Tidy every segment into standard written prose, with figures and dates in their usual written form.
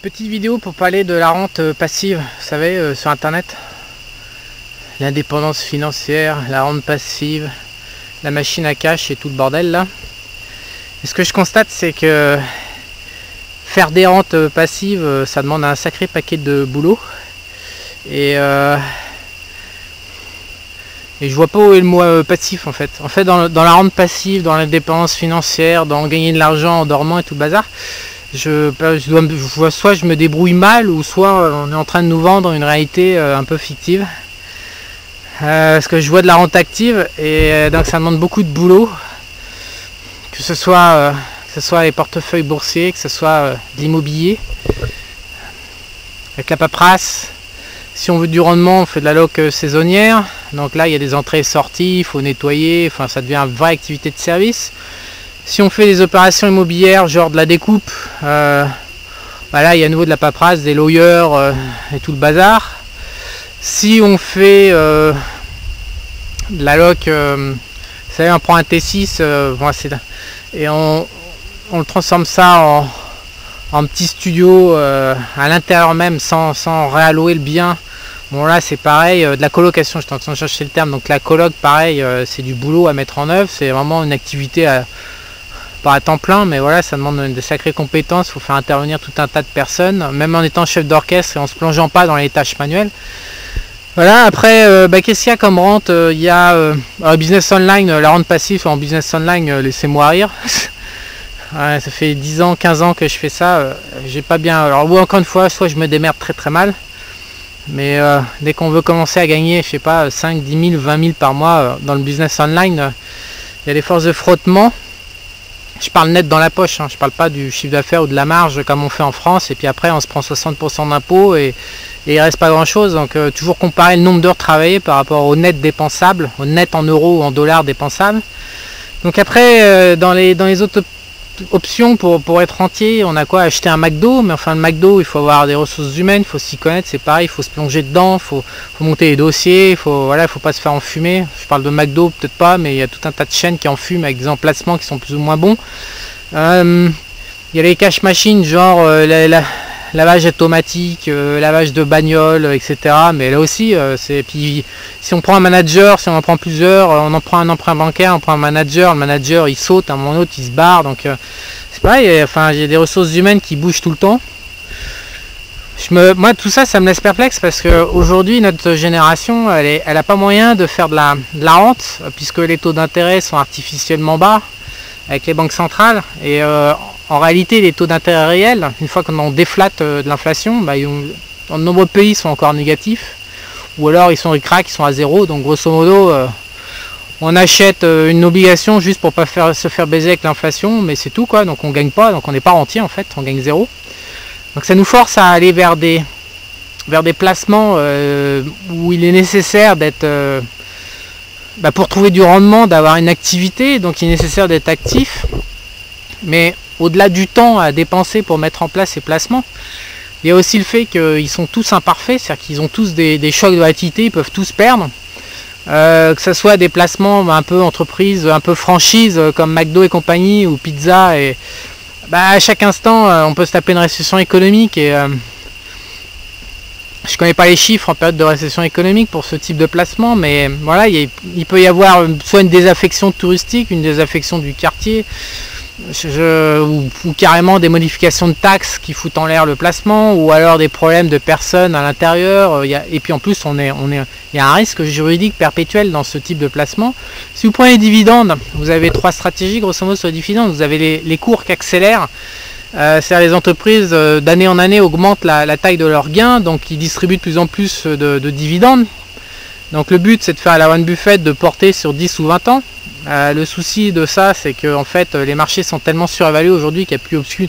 Petite vidéo pour parler de la rente passive, vous savez, sur internet. L'indépendance financière, la rente passive, la machine à cash et tout le bordel là. Et ce que je constate, c'est que faire des rentes passives, ça demande un sacré paquet de boulot. Et je vois pas où est le mot passif en fait. En fait, dans la rente passive, dans l'indépendance financière, dans gagner de l'argent en dormant et tout le bazar, soit je me débrouille mal, ou soit on est en train de nous vendre une réalité un peu fictive. Parce que je vois de la rente active et donc ça demande beaucoup de boulot, que ce soit les portefeuilles boursiers, que ce soit de l'immobilier, avec la paperasse. Si on veut du rendement, on fait de la loc saisonnière, donc là il y a des entrées et sorties, il faut nettoyer, enfin ça devient une vraie activité de service. Si on fait des opérations immobilières, genre de la découpe, là il y a à nouveau de la paperasse, des lawyers et tout le bazar. Si on fait de la loc, vous savez, on prend un T6 et on le transforme ça en petit studio à l'intérieur même, sans réallouer le bien. Bon là c'est pareil, de la colocation, j'étais en train de chercher le terme, donc la coloc pareil, c'est du boulot à mettre en œuvre, c'est vraiment une activité pas à temps plein, mais voilà, ça demande de sacrées compétences, il faut faire intervenir tout un tas de personnes, même en étant chef d'orchestre et en se plongeant pas dans les tâches manuelles. Voilà, après, qu'est-ce qu'il y a comme rente? Il y a business online, la rente passive en business online, laissez-moi rire. Ouais, ça fait 10 ans, 15 ans que je fais ça, j'ai pas bien... Alors, ou encore une fois, soit je me démerde très très mal, mais dès qu'on veut commencer à gagner, je sais pas, 5, 10 000, 20 000 par mois dans le business online, il y a des forces de frottement. Je parle net dans la poche, hein, je parle pas du chiffre d'affaires ou de la marge comme on fait en France, et puis après on se prend 60% d'impôts et il reste pas grand chose. Donc toujours comparer le nombre d'heures travaillées par rapport au net dépensable, au net en euros ou en dollars dépensables. Donc après dans les autres options pour être rentier, on a quoi? Acheter un McDo, mais enfin le McDo il faut avoir des ressources humaines, il faut s'y connaître, c'est pareil, il faut se plonger dedans, il faut monter les dossiers, il faut pas se faire enfumer. Je parle de McDo peut-être pas, mais il y a tout un tas de chaînes qui enfument avec des emplacements qui sont plus ou moins bons. Il y a les cash machines, genre lavage automatique, lavage de bagnole, etc. Mais là aussi, puis si on prend un manager, si on en prend plusieurs, on en prend un emprunt bancaire, on prend un manager, le manager il saute, à un moment ou l'autre il se barre, donc c'est pareil, enfin il y a des ressources humaines qui bougent tout le temps. Moi tout ça me laisse perplexe, parce qu'aujourd'hui notre génération elle a pas moyen de faire de la rente, puisque les taux d'intérêt sont artificiellement bas avec les banques centrales, et en réalité les taux d'intérêt réels, une fois qu'on déflate de l'inflation, dans de nombreux pays sont encore négatifs, ou alors ils sont ric-rac, ils sont à zéro. Donc grosso modo on achète une obligation juste pour pas se faire baiser avec l'inflation, mais c'est tout quoi, donc on gagne pas, donc on n'est pas rentier en fait, on gagne zéro. Donc ça nous force à aller vers des placements où il est nécessaire d'être pour trouver du rendement, d'avoir une activité, donc il est nécessaire d'être actif. Mais au-delà du temps à dépenser pour mettre en place ces placements, il y a aussi le fait qu'ils sont tous imparfaits, c'est-à-dire qu'ils ont tous des chocs de volatilité, ils peuvent tous perdre. Que ce soit des placements un peu entreprise, un peu franchise, comme McDo et compagnie, ou pizza, et à chaque instant on peut se taper une récession économique, et je connais pas les chiffres en période de récession économique pour ce type de placement, mais voilà, il peut y avoir soit une désaffection touristique, une désaffection du quartier, ou carrément des modifications de taxes qui foutent en l'air le placement, ou alors des problèmes de personnes à l'intérieur. Et puis en plus il y a un risque juridique perpétuel dans ce type de placement. Si vous prenez les dividendes, vous avez 3 stratégies grosso modo sur les dividendes. Vous avez les cours qui accélèrent. C'est-à-dire les entreprises d'année en année augmentent la taille de leurs gains, donc ils distribuent de plus en plus de dividendes. Donc le but c'est de faire à la Warren Buffett, de porter sur 10 ou 20 ans. Le souci de ça, c'est que en fait les marchés sont tellement surévalués aujourd'hui qu'il n'y a plus option.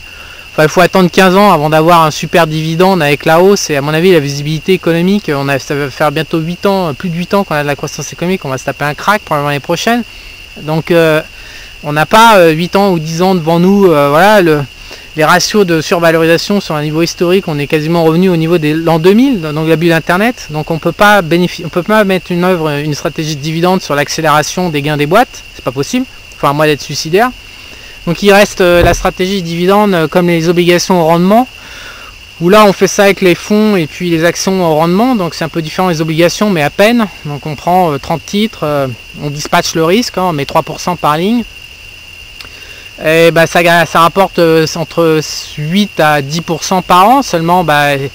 Enfin, il faut attendre 15 ans avant d'avoir un super dividende avec la hausse, et à mon avis la visibilité économique, ça va faire bientôt 8 ans, plus de 8 ans qu'on a de la croissance économique, on va se taper un crack pour l'année prochaine. Donc on n'a pas 8 ans ou 10 ans devant nous. Voilà, les ratios de survalorisation sur un niveau historique, on est quasiment revenu au niveau de l'an 2000, donc la bulle d'internet. Donc on peut pas mettre en œuvre une stratégie de dividende sur l'accélération des gains des boîtes, c'est pas possible, enfin à moins d'être suicidaire. Donc il reste la stratégie de dividende comme les obligations au rendement, Où là on fait ça avec les fonds et puis les actions au rendement, donc c'est un peu différent des obligations mais à peine. Donc on prend 30 titres, on dispatche le risque, hein, on met 3% par ligne. Et bah, ça rapporte entre 8 à 10% par an, seulement bah, il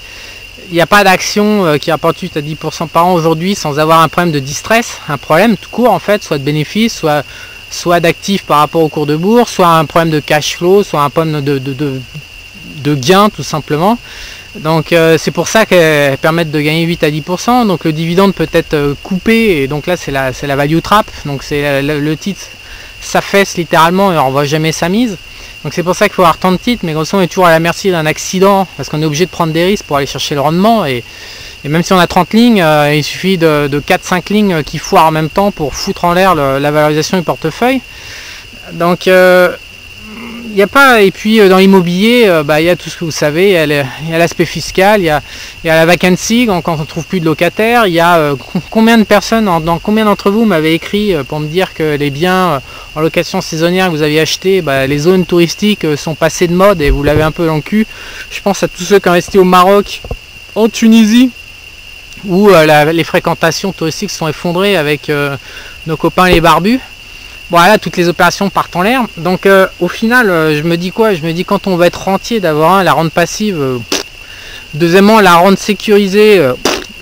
n'y a pas d'action qui rapporte 8 à 10% par an aujourd'hui sans avoir un problème de distress, un problème tout court en fait, soit de bénéfice, soit d'actifs par rapport au cours de bourse, soit un problème de cash flow, soit un problème de gain tout simplement. Donc c'est pour ça qu'elles permettent de gagner 8 à 10%. Donc le dividende peut être coupé et donc là c'est la value trap. Donc c'est le titre s'affaisse littéralement et on ne revoit jamais sa mise. Donc c'est pour ça qu'il faut avoir tant de titres, mais grosso modo on est toujours à la merci d'un accident parce qu'on est obligé de prendre des risques pour aller chercher le rendement. Et même si on a 30 lignes, il suffit de 4-5 lignes qui foirent en même temps pour foutre en l'air la valorisation du portefeuille. Donc il n'y a pas, et puis dans l'immobilier, il y a tout ce que vous savez, il y a l'aspect fiscal, il y a la vacancy quand on ne trouve plus de locataires, il y a combien de personnes, combien d'entre vous m'avez écrit pour me dire que les biens en location saisonnière que vous aviez achetés, les zones touristiques sont passées de mode et vous l'avez un peu dans le cul. Je pense à tous ceux qui ont investi au Maroc, en Tunisie, où les fréquentations touristiques se sont effondrées avec nos copains les barbus. Voilà, toutes les opérations partent en l'air. Donc au final, je me dis quoi? Je me dis quand on va être rentier d'avoir la rente passive, deuxièmement la rente sécurisée,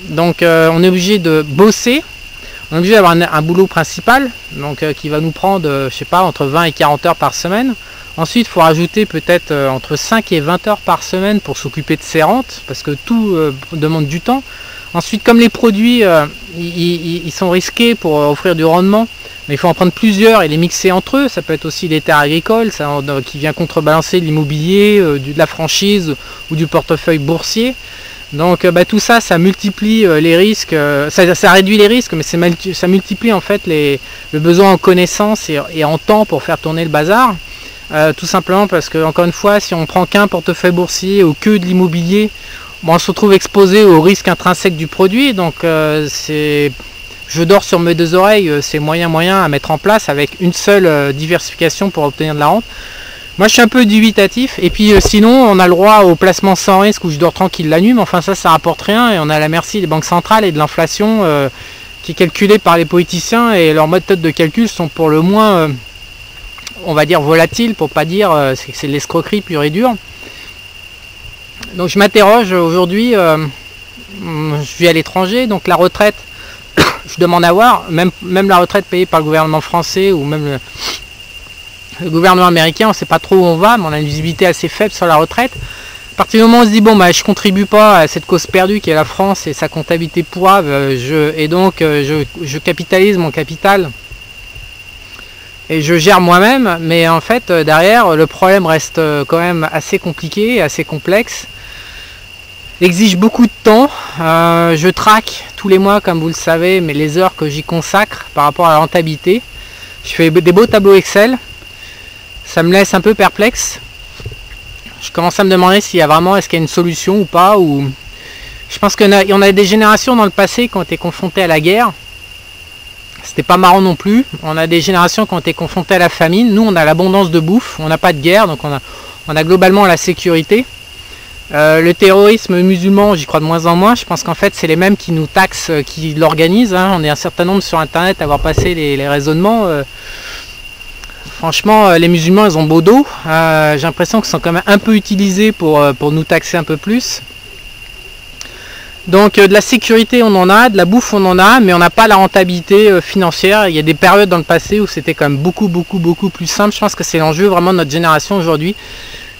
donc on est obligé de bosser, on est obligé d'avoir un boulot principal, donc qui va nous prendre, je sais pas, entre 20 et 40 heures par semaine. Ensuite, il faut rajouter peut-être entre 5 et 20 heures par semaine pour s'occuper de ses rentes, parce que tout demande du temps. Ensuite, comme les produits, ils sont risqués pour offrir du rendement, mais il faut en prendre plusieurs et les mixer entre eux. Ça peut être aussi des terres agricoles qui vient contrebalancer de l'immobilier, de la franchise ou du portefeuille boursier. Donc tout ça, ça multiplie les risques, ça réduit les risques, mais ça multiplie en fait le besoin en connaissances et en temps pour faire tourner le bazar. Tout simplement parce que, encore une fois, si on prend qu'un portefeuille boursier ou que de l'immobilier, on se retrouve exposé au risque intrinsèque du produit. Donc je dors sur mes deux oreilles, c'est moyen à mettre en place avec une seule diversification pour obtenir de la rente. Moi je suis un peu dubitatif, et puis sinon on a le droit au placement sans risque où je dors tranquille la nuit, mais enfin ça rapporte rien et on est à la merci des banques centrales et de l'inflation qui est calculée par les politiciens, et leurs méthodes de calcul sont pour le moins on va dire volatiles, pour pas dire que c'est de l'escroquerie pure et dure. Donc je m'interroge aujourd'hui, je vis à l'étranger, donc la retraite je demande à voir, même la retraite payée par le gouvernement français ou même le gouvernement américain, on ne sait pas trop où on va, mais on a une visibilité assez faible sur la retraite. À partir du moment où on se dit bon je contribue pas à cette cause perdue qui est la France et sa comptabilité pourrave, je capitalise mon capital et je gère moi-même, mais en fait derrière le problème reste quand même assez compliqué, assez complexe. Exige beaucoup de temps, je traque tous les mois comme vous le savez, mais les heures que j'y consacre par rapport à la rentabilité. Je fais des beaux tableaux Excel, ça me laisse un peu perplexe. Je commence à me demander s'il y a vraiment, est-ce qu'il y a une solution ou pas, ou je pense qu'on a des générations dans le passé qui ont été confrontées à la guerre. C'était pas marrant non plus. On a des générations qui ont été confrontées à la famine. Nous on a l'abondance de bouffe, on n'a pas de guerre, donc on a globalement la sécurité. Le terrorisme musulman, j'y crois de moins en moins. Je pense qu'en fait c'est les mêmes qui nous taxent, qui l'organisent. On est un certain nombre sur internet à avoir passé les raisonnements. Franchement les musulmans ils ont beau dos. J'ai l'impression qu'ils sont quand même un peu utilisés pour nous taxer un peu plus. Donc de la sécurité on en a, de la bouffe on en a, mais on n'a pas la rentabilité financière. Il y a des périodes dans le passé où c'était quand même beaucoup plus simple. Je pense que c'est l'enjeu vraiment de notre génération aujourd'hui.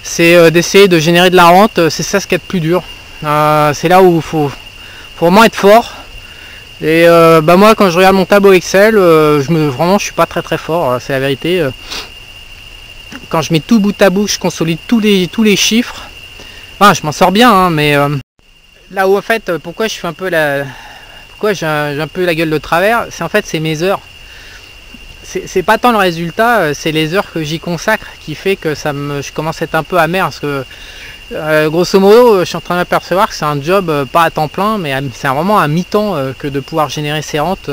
C'est d'essayer de générer de la rente, c'est ça ce qu'il y a de plus dur. C'est là où il faut vraiment être fort. Et moi quand je regarde mon tableau Excel, vraiment je suis pas très fort, c'est la vérité. Quand je mets tout bout à bout, je consolide tous les chiffres. Enfin, je m'en sors bien, mais là où en fait, pourquoi j'ai un peu la gueule de travers, c'est en fait c'est mes heures. C'est pas tant le résultat, c'est les heures que j'y consacre qui fait que je commence à être un peu amer, parce que grosso modo je suis en train d'apercevoir que c'est un job pas à temps plein, mais c'est vraiment à mi-temps que de pouvoir générer ces rentes.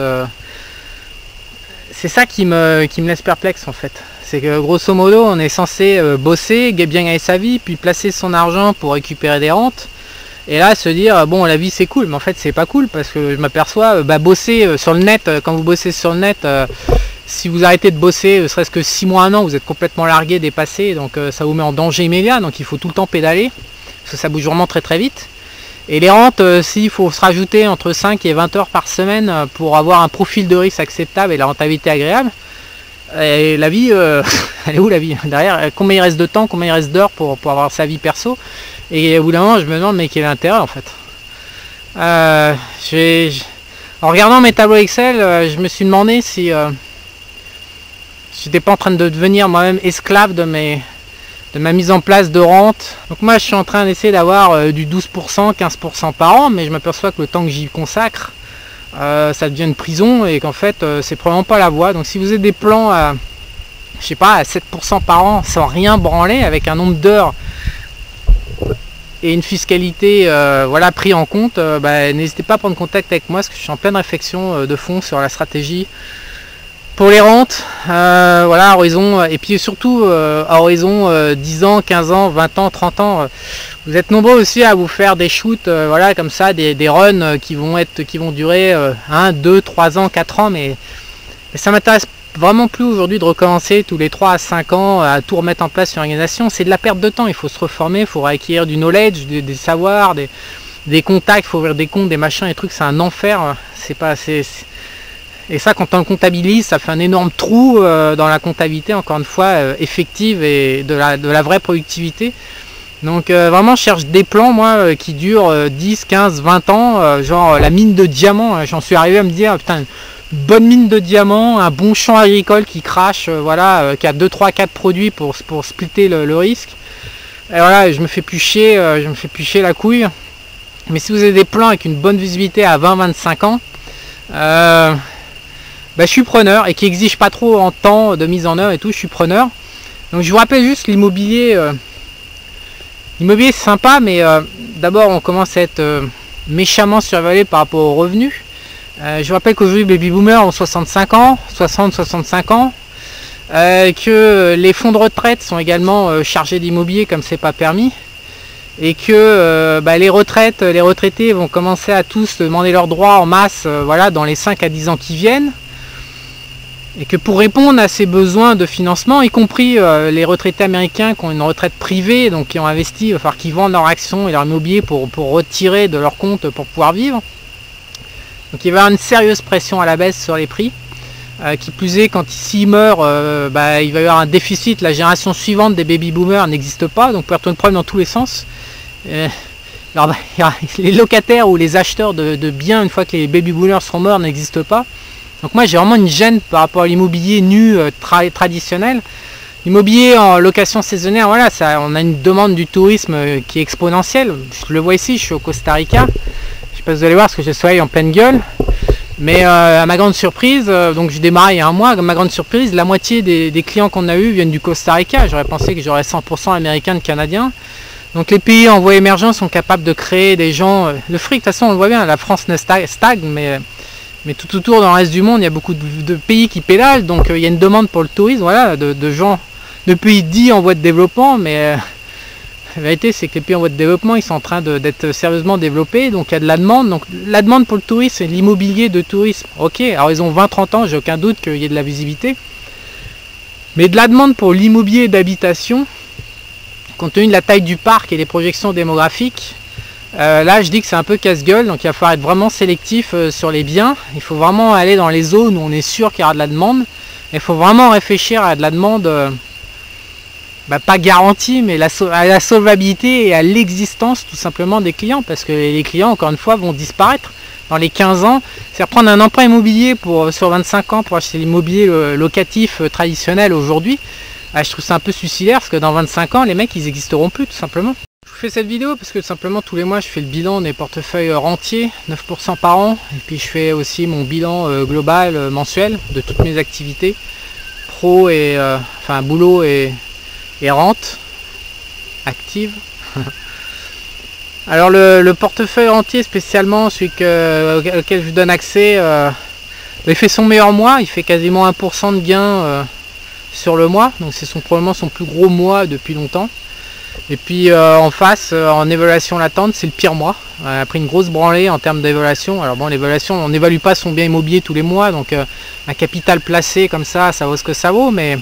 C'est ça qui me laisse perplexe en fait. C'est que grosso modo on est censé bosser, bien gagner sa vie, puis placer son argent pour récupérer des rentes. Et là, se dire, bon, la vie c'est cool, mais en fait c'est pas cool, parce que je m'aperçois, bosser sur le net, quand vous bossez sur le net, si vous arrêtez de bosser, serait-ce que 6 mois, 1 an, vous êtes complètement largué, dépassé, donc ça vous met en danger immédiat, donc il faut tout le temps pédaler, parce que ça bouge vraiment très très vite. Et les rentes, s'il faut se rajouter entre 5 et 20 heures par semaine pour avoir un profil de risque acceptable et la rentabilité agréable, et la vie, elle est où la vie derrière? Combien il reste de temps, combien il reste d'heures pour avoir sa vie perso? Et au bout d'un moment, je me demande, mais quel est l'intérêt en fait? En regardant mes tableaux Excel, je me suis demandé si j'étais pas en train de devenir moi-même esclave de ma mise en place de rente. Donc moi, je suis en train d'essayer d'avoir du 12%, 15% par an, mais je m'aperçois que le temps que j'y consacre, ça devient une prison et qu'en fait, c'est probablement pas la voie. Donc si vous avez des plans à, je sais pas, à 7% par an, sans rien branler, avec un nombre d'heures et une fiscalité voilà, pris en compte, n'hésitez pas à prendre contact avec moi parce que je suis en pleine réflexion de fond sur la stratégie pour les rentes, voilà, à horizon, et puis surtout à horizon 10 ans, 15 ans, 20 ans, 30 ans. Vous êtes nombreux aussi à vous faire des shoots, voilà, comme ça, des runs qui vont durer 1, 2, 3 ans, 4 ans, mais ça m'intéresse vraiment plus aujourd'hui de recommencer tous les 3 à 5 ans à tout remettre en place sur l'organisation. C'est de la perte de temps, il faut se reformer, il faut acquérir du knowledge, des savoirs, des contacts, il faut ouvrir des comptes, des machins, des trucs, c'est un enfer. Et ça, quand on comptabilise, ça fait un énorme trou dans la comptabilité, encore une fois, effective et de la vraie productivité. Donc vraiment, je cherche des plans, moi, qui durent 10, 15, 20 ans, genre la mine de diamants. J'en suis arrivé à me dire, putain, une bonne mine de diamants, un bon champ agricole qui crache, voilà, qui a 2, 3, 4 produits pour splitter le risque. Et voilà, je me fais plus chier la couille. Mais si vous avez des plans avec une bonne visibilité à 20-25 ans, je suis preneur, et qui exige pas trop en temps de mise en œuvre et tout, je suis preneur. Donc je vous rappelle juste l'immobilier. L'immobilier c'est sympa, mais d'abord on commence à être méchamment survalué par rapport aux revenus. Je vous rappelle qu'aujourd'hui les baby boomers ont 65 ans, 60-65 ans, que les fonds de retraite sont également chargés d'immobilier comme c'est pas permis, et que les retraités vont commencer à tous demander leurs droits en masse, voilà, dans les 5 à 10 ans qui viennent. Et que pour répondre à ces besoins de financement, y compris les retraités américains qui ont une retraite privée, donc qui ont investi, il va falloir qu'ils vendent leurs actions et leur immobilier pour retirer de leur compte pour pouvoir vivre. Donc il va y avoir une sérieuse pression à la baisse sur les prix. Qui plus est, quand s'ils meurent, il va y avoir un déficit. La génération suivante des baby boomers n'existe pas, donc peut y avoir un problème dans tous les sens. Alors, les locataires ou les acheteurs de biens, une fois que les baby boomers seront morts, n'existent pas. Donc moi j'ai vraiment une gêne par rapport à l'immobilier nu traditionnel. L'immobilier en location saisonnière, voilà, on a une demande du tourisme qui est exponentielle. Je le vois ici, je suis au Costa Rica. Je sais pas si vous allez voir parce que j'ai le soleil en pleine gueule. Mais à ma grande surprise, donc j'ai démarré il y a un mois, à ma grande surprise, la moitié des clients qu'on a eu viennent du Costa Rica. J'aurais pensé que j'aurais 100% américains de canadiens. Donc les pays en voie émergente sont capables de créer des gens. Le fric, de toute façon on le voit bien, la France ne stagne, mais tout autour dans le reste du monde, il y a beaucoup de pays qui pédalent, donc il y a une demande pour le tourisme, voilà, de gens de pays dits en voie de développement, mais la vérité c'est que les pays en voie de développement, ils sont en train d'être sérieusement développés, donc il y a de la demande. Donc la demande pour le tourisme, c'est l'immobilier de tourisme. Ok, alors ils ont 20-30 ans, j'ai aucun doute qu'il y ait de la visibilité, mais de la demande pour l'immobilier d'habitation, compte tenu de la taille du parc et des projections démographiques, là je dis que c'est un peu casse-gueule, donc il va falloir être vraiment sélectif sur les biens. Il faut vraiment aller dans les zones où on est sûr qu'il y aura de la demande. Il faut vraiment réfléchir à de la demande pas garantie, mais à la solvabilité et à l'existence tout simplement des clients, parce que les clients, encore une fois, vont disparaître dans les 15 ans. C'est prendre un emprunt immobilier sur 25 ans pour acheter l'immobilier locatif traditionnel aujourd'hui. Je trouve ça un peu suicidaire, parce que dans 25 ans les mecs ils n'existeront plus tout simplement. Je vous fais cette vidéo parce que tout simplement tous les mois je fais le bilan des portefeuilles rentiers, 9% par an, et puis je fais aussi mon bilan global mensuel de toutes mes activités pro et boulot et rente active. Alors le portefeuille rentier spécialement, celui auquel je vous donne accès, il fait son meilleur mois, il fait quasiment 1% de gain sur le mois, donc c'est probablement son plus gros mois depuis longtemps. Et puis en face, en évaluation latente, c'est le pire mois. On a pris une grosse branlée en termes d'évaluation. Alors bon, l'évaluation, on n'évalue pas son bien immobilier tous les mois, donc un capital placé comme ça vaut ce que ça vaut, mais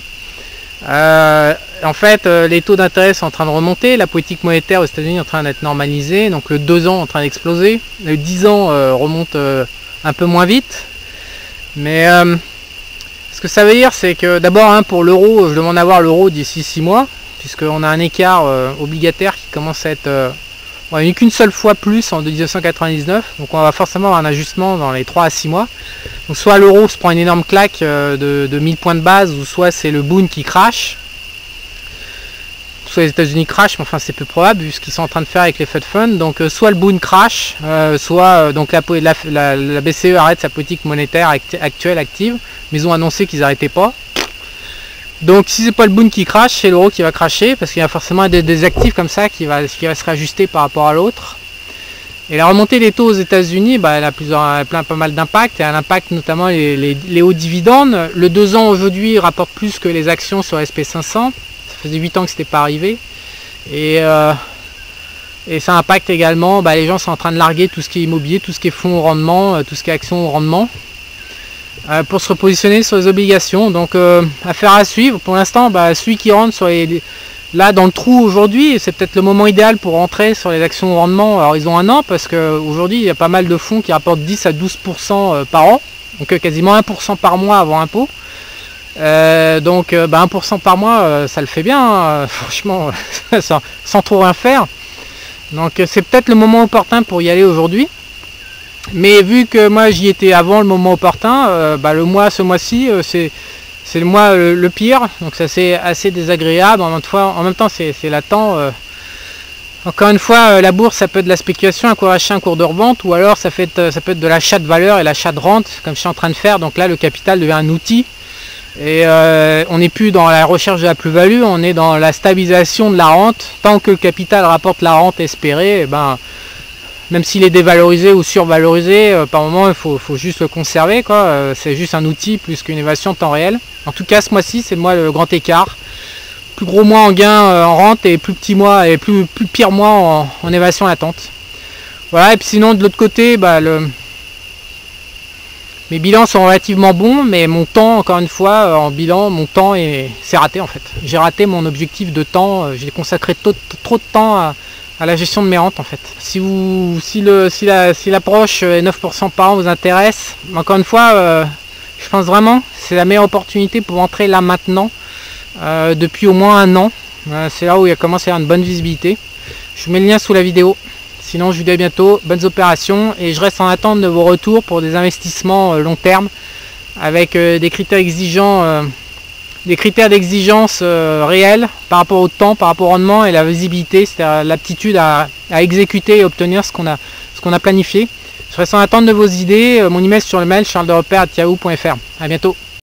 en fait, les taux d'intérêt sont en train de remonter, la politique monétaire aux États-Unis est en train d'être normalisée, donc le 2 ans est en train d'exploser, le 10 ans remonte un peu moins vite, mais ce que ça veut dire, c'est que d'abord pour l'euro, je demande d'avoir l'euro d'ici 6 mois, puisqu'on a un écart obligataire qui commence à être... on n'a eu qu'une seule fois plus en 1999, donc on va forcément avoir un ajustement dans les 3 à 6 mois. Donc soit l'euro se prend une énorme claque de 1000 points de base, ou soit c'est le boom qui crache. Soit les États-Unis crachent, mais enfin c'est peu probable vu ce qu'ils sont en train de faire avec les Fed Funds. Donc soit le boom crash, soit donc la BCE arrête sa politique monétaire actuelle active, mais ils ont annoncé qu'ils n'arrêtaient pas. Donc si c'est pas le boom qui crache, c'est l'euro qui va cracher, parce qu'il y a forcément des actifs comme ça qui va se réajuster par rapport à l'autre. Et la remontée des taux aux États-Unis, elle a pas mal d'impact, et elle impacte notamment les hauts dividendes. Le 2 ans aujourd'hui rapporte plus que les actions sur SP500. Ça faisait 8 ans que c'était pas arrivé. Et ça impacte également, les gens sont en train de larguer tout ce qui est immobilier, tout ce qui est fonds au rendement, tout ce qui est actions au rendement, pour se repositionner sur les obligations. Donc affaire à suivre. Pour l'instant, celui qui rentre sur là dans le trou aujourd'hui, c'est peut-être le moment idéal pour rentrer sur les actions au rendement. Alors ils ont un an, parce qu'aujourd'hui il y a pas mal de fonds qui rapportent 10 à 12% par an, donc quasiment 1% par mois avant impôt. Donc 1% par mois, ça le fait bien, franchement, sans trop rien faire. Donc c'est peut-être le moment opportun pour y aller aujourd'hui. Mais vu que moi j'y étais avant le moment opportun, ce mois-ci c'est le mois le pire, donc ça c'est assez désagréable. En même temps c'est latent. Encore une fois, la bourse, ça peut être de la spéculation, un cours d'achat, un cours de revente, ou alors ça peut être de l'achat de valeur et l'achat de rente, comme je suis en train de faire. Donc là le capital devient un outil, et on n'est plus dans la recherche de la plus-value, on est dans la stabilisation de la rente. Tant que le capital rapporte la rente espérée, même s'il est dévalorisé ou survalorisé, par moment il faut juste le conserver, quoi. C'est juste un outil plus qu'une évaluation de temps réel. En tout cas ce mois-ci c'est le grand écart. Plus gros mois en gain en rente, et plus petit mois et plus pire mois en évaluation latente. Voilà, et puis sinon de l'autre côté, mes bilans sont relativement bons, mais mon temps, encore une fois, en bilan, c'est raté en fait. J'ai raté mon objectif de temps, j'ai consacré trop de temps à la gestion de mes rentes en fait. Si l'approche 9% par an vous intéresse, encore une fois, je pense vraiment c'est la meilleure opportunité pour entrer là maintenant, depuis au moins un an. C'est là où il commence à y avoir une bonne visibilité. Je vous mets le lien sous la vidéo. Sinon je vous dis à bientôt, bonnes opérations, et je reste en attente de vos retours pour des investissements long terme, avec des critères exigeants, des critères d'exigence réels par rapport au temps, par rapport au rendement, et la visibilité, c'est-à-dire l'aptitude à exécuter et obtenir ce qu'on a planifié. Je reste en attente de vos idées. Mon email sur le mail charles-de-repère@yahoo.fr. À bientôt.